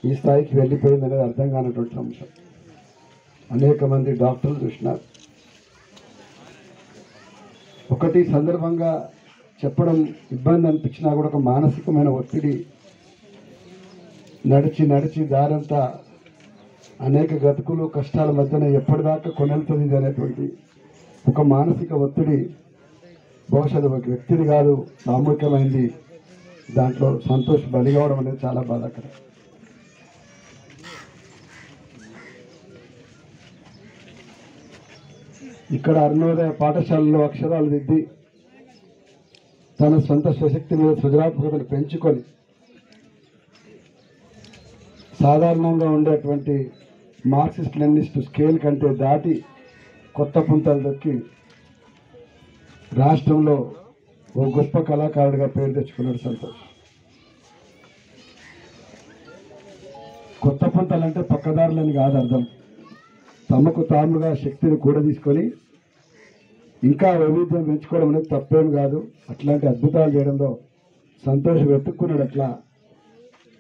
ఈ స్థాయికి వెళ్ళిపోయింది అనేది అర్థం కానటువంటి అంశం. అనేక మంది డాక్టర్లు చూసినారు. ఒకటి సందర్భంగా చెప్పడం ఇబ్బంది అనిపించినా కూడా ఒక మానసికమైన ఒత్తిడి, నడిచి నడిచి దారంతా అనేక గతుకులు కష్టాల మధ్యన ఎప్పటిదాకా కొనెళ్తుంది అనేటువంటి ఒక మానసిక ఒత్తిడి బహుశా ఒక వ్యక్తిది కాదు, సామూహికమైంది. దాంట్లో సంతోష్ బలి కావడం అనేది చాలా బాధాకరం. ఇక్కడ అరుణోదయ పాఠశాలలో అక్షరాలు దిద్ది తన సొంత స్వశక్తి మీద సృజనాత్మకతను పెంచుకొని సాధారణంగా ఉండేటువంటి మార్క్సిస్ట్ లెనినిస్ట్ స్కేల్ కంటే దాటి కొత్త పుంతలు దొక్కి రాష్ట్రంలో ఓ గొప్ప కళాకారుడిగా పేరు తెచ్చుకున్నాడు సంతోష్. కొత్త పుంతలు అంటే పక్కదారులని కాదు అర్థం. తమకు తాముగా శక్తిని కూడా తీసుకొని ఇంకా వైవిధ్యం పెంచుకోవడం అనేది తప్పేం కాదు. అట్లాంటి అద్భుతాలు చేయడంలో సంతోష్ వెతుక్కున్నాడు. అట్లా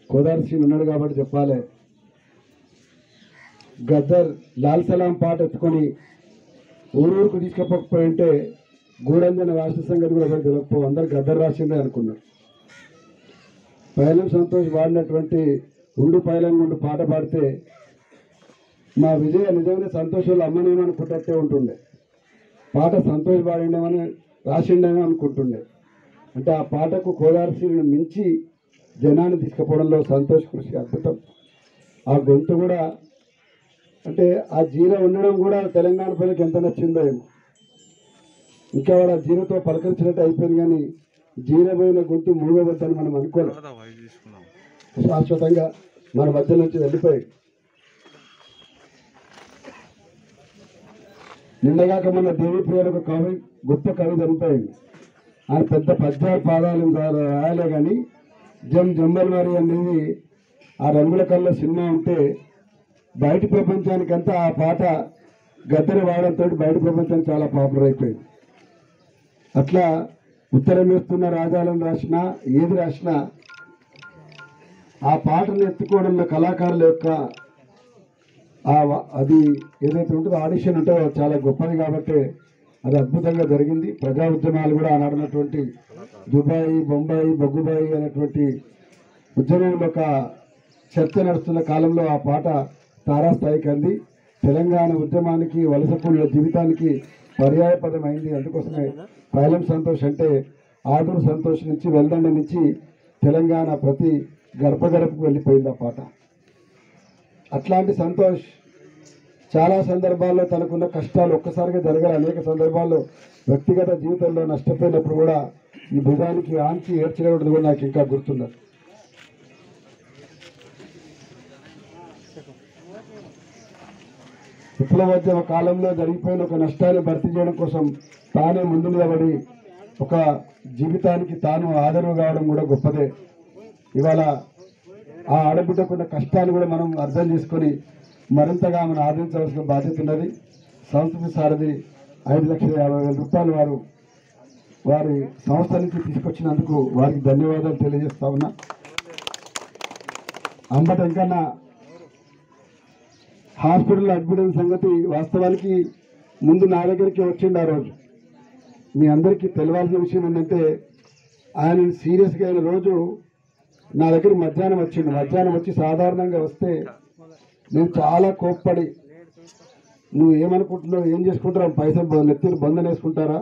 కోదారి సీన్ ఉన్నాడు కాబట్టి చెప్పాలి. గద్దర్ లాల్ సలాం పాట ఎత్తుకొని ఊరూరుకు తీసుకపోకపోయింటే గూడంజన రాష్ట్ర సంగతి కూడా ఎవరు తెలియకపో, అందరు గద్దర్ రాసిందే అనుకున్నారు. పైలం సంతోష్ వాడినటువంటి ఉండు పైలం ఉండు పాట పాడితే మా విజయ నిజమైన సంతోషంలో అమ్మనేమని పుట్టట్టే ఉంటుండే. పాట సంతోష్ పాడిండేమని రాసిండేమో అనుకుంటుండే. అంటే ఆ పాటకు కోదారిసీని మించి జనాన్ని తీసుకుపోవడంలో సంతోష్ కృషి అద్భుతం. ఆ గొంతు కూడా అంటే ఆ జీరో ఉండడం కూడా తెలంగాణ ప్రజలకు ఎంత నచ్చిందో ఏమో. ఇంకా వాడు ఆ జీరోతో పలకరించినట్టు అయిపోయింది, కానీ జీరో పోయిన గొంతు మూగవద్దని మనం అనుకోలేదు. శాశ్వతంగా మన మధ్య నుంచి వెళ్ళిపోయి నిన్నగాక మన దేవిప్రియ ఒక కవి, గొప్ప కవి చనిపోయింది. ఆయన పెద్ద పద్యాలు పాదాలు రాయాలే కానీ జమ్మల్ మరి అనేది ఆ రంగుల కళ్ళ సినిమా ఉంటే బయట ప్రపంచానికంతా ఆ పాట గద్దెని వాడడంతో బయట ప్రపంచానికి చాలా పాపులర్ అయిపోయింది. అట్లా ఉత్తరం వేస్తున్న రాజాలను రాసినా ఏది రాసినా ఆ పాటను ఎత్తుకోవడంలో కళాకారుల యొక్క అది ఏదైతే ఉంటుందో ఆడిషన్ ఉంటుందో చాలా గొప్పది కాబట్టి అది అద్భుతంగా జరిగింది. ప్రజా ఉద్యమాలు కూడా ఆనాడున్నటువంటి దుబాయ్, బొంబాయి, బొగ్గుబాయి అనేటువంటి ఉద్యమంలో ఒక చర్చ నడుస్తున్న కాలంలో ఆ పాట తారాస్థాయికి అంది. తెలంగాణ ఉద్యమానికి, వలస కూలీల జీవితానికి పర్యాయపదం అయింది. అందుకోసమే పైలం సంతోష్ అంటే ఆదూరు సంతోష్ నుంచి, వెల్దండ నుంచి తెలంగాణ ప్రతి గడప గడపకు వెళ్ళిపోయింది ఆ పాట. అట్లాంటి సంతోష్ చాలా సందర్భాల్లో తనకున్న కష్టాలు ఒక్కసారిగా జరగాలి. అనేక సందర్భాల్లో వ్యక్తిగత జీవితంలో నష్టపోయినప్పుడు కూడా ఈ భుజానికి ఆంచి ఏడ్చినది కూడా నాకు ఇంకా గుర్తున్నది. విప్లవోద్యమ కాలంలో జరిగిపోయిన ఒక నష్టాన్ని భర్తీ చేయడం కోసం తానే ముందు నిలబడి ఒక జీవితానికి తాను ఆదరవు కావడం కూడా గొప్పదే. ఇవాళ ఆ ఆడబిడ్డకున్న కష్టాన్ని కూడా మనం అర్థం చేసుకొని మరింతగా మనం ఆదరించవలసిన బాధ్యత ఉన్నది. సంస్కృతి సారథి 5,50,000 రూపాయలు వారి సంస్థ నుంచి తీసుకొచ్చినందుకు వారికి ధన్యవాదాలు తెలియజేస్తా ఉన్నా. అంబట ఇంకన్నా హాస్పిటల్లో అడ్మిట్ అయిన సంగతి వాస్తవానికి ముందు నా దగ్గరికి వచ్చిండు. ఆ రోజు మీ అందరికీ తెలవాల్సిన విషయం ఏంటంటే ఆయన సీరియస్గా అయిన రోజు నా దగ్గర మధ్యాహ్నం వచ్చిండు. మధ్యాహ్నం వచ్చి సాధారణంగా వస్తే నేను చాలా కోప్పడి, నువ్వు ఏమనుకుంటున్నావు, ఏం చేసుకుంటావు, పైసలు నెత్తిని బంధన వేసుకుంటారా,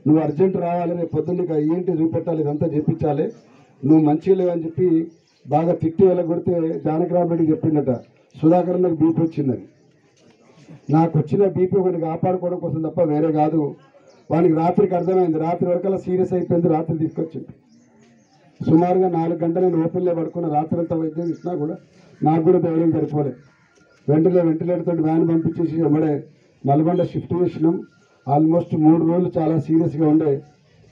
నువ్వు అర్జెంట్ రావాలి, రేపు పొద్దున్న ఏంటి చూపెట్టాలి, ఇదంతా చేయించాలి, నువ్వు మంచిగా లేవని చెప్పి బాగా తిట్టి వెళ్ళగొడితే జానకిరామ్ రెడ్డికి చెప్పిండట, సుధాకర్ నాకు బీపీ వచ్చిందని. నాకు వచ్చిన బీపీ ఒకటి కాపాడుకోవడం కోసం తప్ప వేరే కాదు. వానికి రాత్రికి అర్థమైంది. రాత్రి వరకల్లా సీరియస్ అయిపోయింది. రాత్రి తీసుకొచ్చింది. సుమారుగా 4 గంటలు నేను ఓపెన్లో పడుకున్న. రాత్రి అంతా వైద్యం ఇచ్చినా కూడా నాకు కూడా ధైర్యం సరిపోలేదు. వెంటిలేటర్ తోటి వ్యాన్ పంపించేసి వెంబడే నల్గొండ షిఫ్ట్ చేసినాం. ఆల్మోస్ట్ 3 రోజులు చాలా సీరియస్గా ఉండే.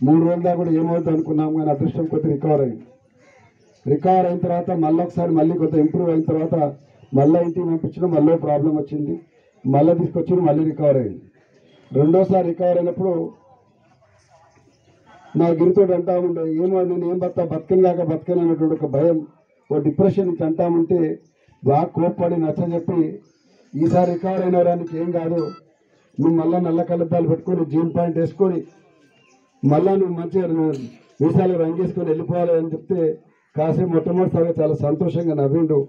3 రోజుల దాకా కూడా ఏమవుతుంది అనుకున్నాం, కానీ అదృష్టం కొద్ది రికవర్ అయింది. రికవర్ అయిన తర్వాత మళ్ళీ కొంత ఇంప్రూవ్ అయిన తర్వాత మళ్ళీ ఇంటికి పంపించడం, మళ్ళీ ప్రాబ్లం వచ్చింది, మళ్ళీ తీసుకొచ్చి మళ్ళీ రికవర్ అయింది. రెండోసారి రికవర్ అయినప్పుడు నా గిరితో అంటా ఉండే, ఏమో నేను ఏం బతకను కాక బతకను అనేటువంటి ఒక భయం, ఓ డిప్రెషన్ నుంచి అంటామంటే బాగా కోప్పడి నచ్చజెప్పి ఈసారి రికవర్ అయిన వారానికి ఏం కాదు, నువ్వు మళ్ళీ నల్ల కళ్ళద్దాలు పెట్టుకొని జీన్ పాయింట్ వేసుకొని మళ్ళీ నువ్వు మంచిగా వీసాలు రంగేసుకొని వెళ్ళిపోవాలి అని చెప్తే కాసేపు మొట్టమొదటిసారిగా చాలా సంతోషంగా నవ్విండు.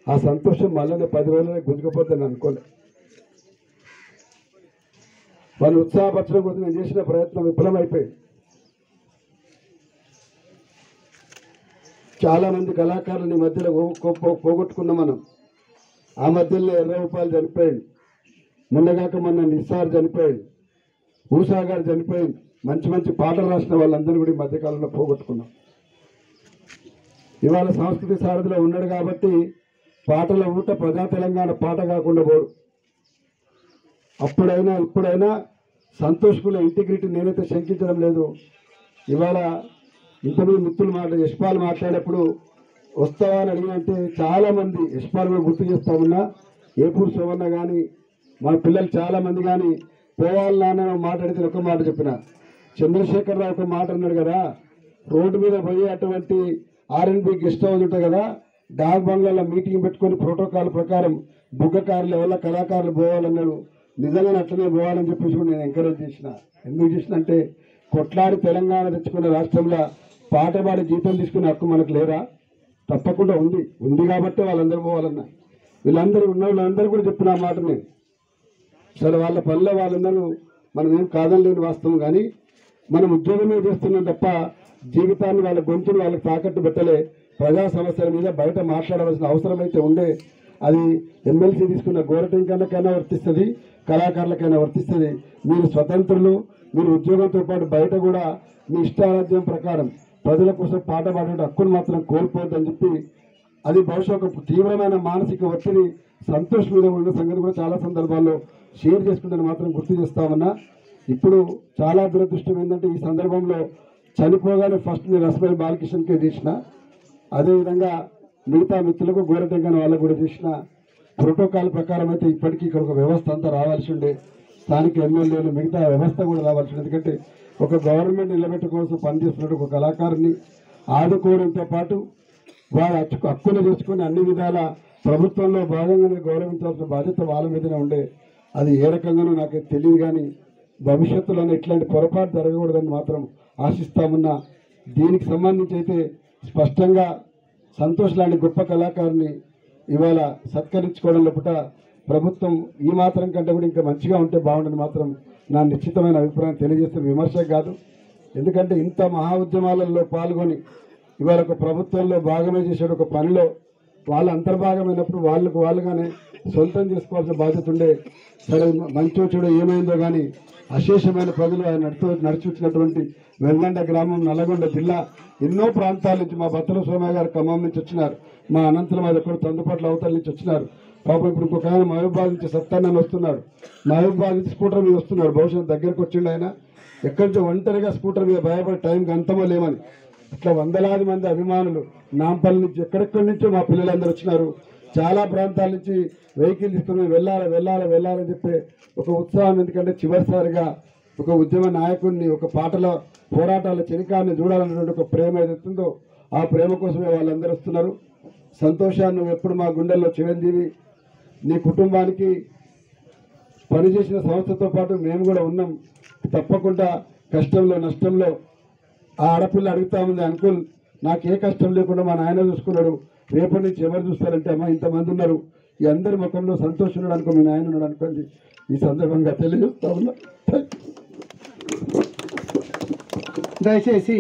ఆ సంతోషం మళ్ళీ 10 రోజులనే గుంజుకుపోద్దని అనుకోలే. వాళ్ళు ఉత్సాహపరచడం కోసం నేను చేసిన ప్రయత్నం విఫలమైపోయింది. చాలామంది కళాకారులని మధ్యలో పోగొట్టుకున్నాం మనం. ఆ మధ్యలో ఎర్రగోపాల్ చనిపోయింది, మొన్నగాక మొన్న నిస్సార్ చనిపోయింది, ఊషా గారు చనిపోయింది. మంచి మంచి పాటలు రాసిన వాళ్ళందరూ కూడా ఈ మధ్యకాలంలో పోగొట్టుకున్నాం. ఇవాళ సంస్కృతి సారథిలో ఉన్నాడు కాబట్టి పాటల ఊట ప్రజా తెలంగాణ పాట కాకుండా పోడు. అప్పుడైనా ఇప్పుడైనా సంతోష్కుల ఇంటిగ్రిటీ నేనైతే శంకించడం లేదు. ఇవాళ ఇంతమంది మిత్రులు యశ్పాల్ మాట్లాడేప్పుడు వస్తావా అని అడిగినంటే చాలామంది యశ్పాల్ కూడా గుర్తు చేస్తా ఉన్నా. ఏపూరు శోభన్న కానీ మా పిల్లలు చాలామంది కానీ పోవాలి నాన్న మాట్లాడితే ఒక మాట చెప్పిన. చంద్రశేఖరరావు ఒక మాట అన్నాడు కదా, రోడ్డు మీద పోయి అటువంటి R&B గెస్ట్ హౌస్ ఉంటుంది కదా, డాగ్ బంగ్లాలో మీటింగ్ పెట్టుకొని ప్రోటోకాల్ ప్రకారం బుగ్గకారులు ఎవరి కళాకారులు పోవాలన్నాడు. నిజంగానే అట్లనే పోవాలని చెప్పేసి నేను ఎంకరేజ్ చేసిన. ఎందుకు చేసిన అంటే కొట్లాడి తెలంగాణ తెచ్చుకున్న రాష్ట్రంలో పాట పాడి జీతం తీసుకునే హక్కు మనకు లేదా? తప్పకుండా ఉంది కాబట్టి వాళ్ళందరూ పోవాలన్నా. వీళ్ళందరూ ఉన్న వాళ్ళందరూ కూడా చెప్పిన మాట నేను. సరే వాళ్ళ పనిలో వాళ్ళందరూ మనం ఏం కాదనలేని వాస్తవం, కానీ మనం ఉద్యోగమే చేస్తున్నాం తప్ప జీవితాన్ని వాళ్ళ గొంతుని వాళ్ళకి తాకట్టు పెట్టలే. ప్రజా సమస్యల మీద బయట మాట్లాడవలసిన అవసరం అయితే ఉండే. అది ఎమ్మెల్సీ తీసుకున్న గోరటెంకైనా వర్తిస్తుంది, కళాకారులకైనా వర్తిస్తుంది. మీరు స్వతంత్రులు, మీరు ఉద్యోగంతో పాటు బయట కూడా మీ ఇష్టారాజ్యం ప్రకారం ప్రజల కోసం పాట పాడే హక్కును మాత్రం కోల్పోవద్దని చెప్పి, అది బహుశా ఒక తీవ్రమైన మానసిక ఒత్తిడి సంతోష్ మీద ఉన్న సంగతి కూడా చాలా సందర్భాల్లో షేర్ చేసుకుంటాను మాత్రం గుర్తు చేస్తామన్నా. ఇప్పుడు చాలా దురదృష్టం ఏంటంటే ఈ సందర్భంలో చనిపోగానే ఫస్ట్ నేను రసమై బాలకృష్ణకే చేసిన, అదేవిధంగా మిగతా మిత్రులకు గోరటెంకన వాళ్ళకు కూడా చేసిన. ప్రోటోకాల్ ప్రకారం అయితే ఇప్పటికీ ఇక్కడ ఒక వ్యవస్థ అంతా రావాల్సి ఉండే, స్థానిక ఎమ్మెల్యేలు మిగతా వ్యవస్థ కూడా రావాల్సి ఉండే. ఎందుకంటే ఒక గవర్నమెంట్ నిలబెట్టుకోవాల్సి పనిచేస్తున్నట్టు ఒక కళాకారుని ఆదుకోవడంతో పాటు వారి హక్కును చేసుకుని అన్ని విధాల ప్రభుత్వంలో భాగంగానే గౌరవించాల్సిన బాధ్యత వాళ్ళ మీదనే ఉండే. అది ఏ రకంగానూ నాకు తెలియదు, కానీ భవిష్యత్తులోనే ఇట్లాంటి పొరపాటు జరగకూడదని మాత్రం ఆశిస్తామన్నా. దీనికి సంబంధించి అయితే స్పష్టంగా సంతోష్ లాంటి గొప్ప కళాకారుని ఇవాళ సత్కరించుకోవడంలో పుట ప్రభుత్వం ఈ మాత్రం కంటే కూడా ఇంకా మంచిగా ఉంటే బాగుండని మాత్రం నా నిశ్చితమైన అభిప్రాయం తెలియజేస్తున్న విమర్శ కాదు. ఎందుకంటే ఇంత మహా ఉద్యమాలలో పాల్గొని ఇవాళ ఒక ప్రభుత్వంలో భాగమే చేసే ఒక పనిలో వాళ్ళ అంతర్భాగమైనప్పుడు వాళ్ళుగానే సొంతం చేసుకోవాల్సిన బాధ్యత ఉండే. సరే మంచో చెడు ఏమైందో కానీ అశేషమైన ప్రజలు ఆయన నడిచొచ్చినటువంటి వెల్లండ గ్రామం, నల్లగొండ జిల్లా ఎన్నో ప్రాంతాల నుంచి, మా బత్తల సోమయ్య గారు ఖమ్మం నుంచి వచ్చినారు, మా అనంతరం అది ఎక్కడ తందుపట్ల అవతల నుంచి వచ్చినారు. పాపం ఇప్పుడు ఇంకొక ఆయన మహబూబాద్ నుంచి సత్తాన్ని వస్తున్నాడు, మహబూబాద్ నుంచి స్కూటర్ మీద వస్తున్నాడు. భవిష్యత్తు దగ్గరకు వచ్చిండు ఆయన. ఎక్కడి నుంచో ఒంటరిగా స్కూటర్ మీద భయపడే టైంకి అంతమో లేమని ఇట్లా వందలాది మంది అభిమానులు నాంపల్లి నుంచి ఎక్కడెక్కడి నుంచో మా పిల్లలందరూ వచ్చినారు. చాలా ప్రాంతాల నుంచి వెహికల్ తీసుకుని వెళ్ళాలని చెప్పి ఒక ఉత్సాహం. ఎందుకంటే చివరిసారిగా ఒక ఉద్యమ నాయకుడిని, ఒక పాటల పోరాటాల చరికాన్ని చూడాలన్నటువంటి ఒక ప్రేమ ఏదైతుందో ఆ ప్రేమ కోసమే వాళ్ళందరూ వస్తున్నారు. సంతోషాన్ని నువ్వు ఎప్పుడు మా గుండెల్లో చిరంజీవి, నీ కుటుంబానికి పనిచేసిన సంస్థతో పాటు మేము కూడా ఉన్నాం. తప్పకుండా కష్టంలో నష్టంలో ఆ ఆడపిల్ల అడుగుతా ఉంది, అంకుల్ నాకు ఏ కష్టం లేకుండా మా నాయన చూసుకున్నాడు, రేపటి నుంచి ఎవరు చూస్తారంటే అమ్మ ఇంతమంది ఉన్నారు, ఈ అందరి ముఖంలో సంతోషం ఉన్నాడు అనుకో, మీ నాయన ఉన్నాడు అనుకోండి. ఈ సందర్భంగా తెలియజేస్తా ఉన్నా. దయచేసి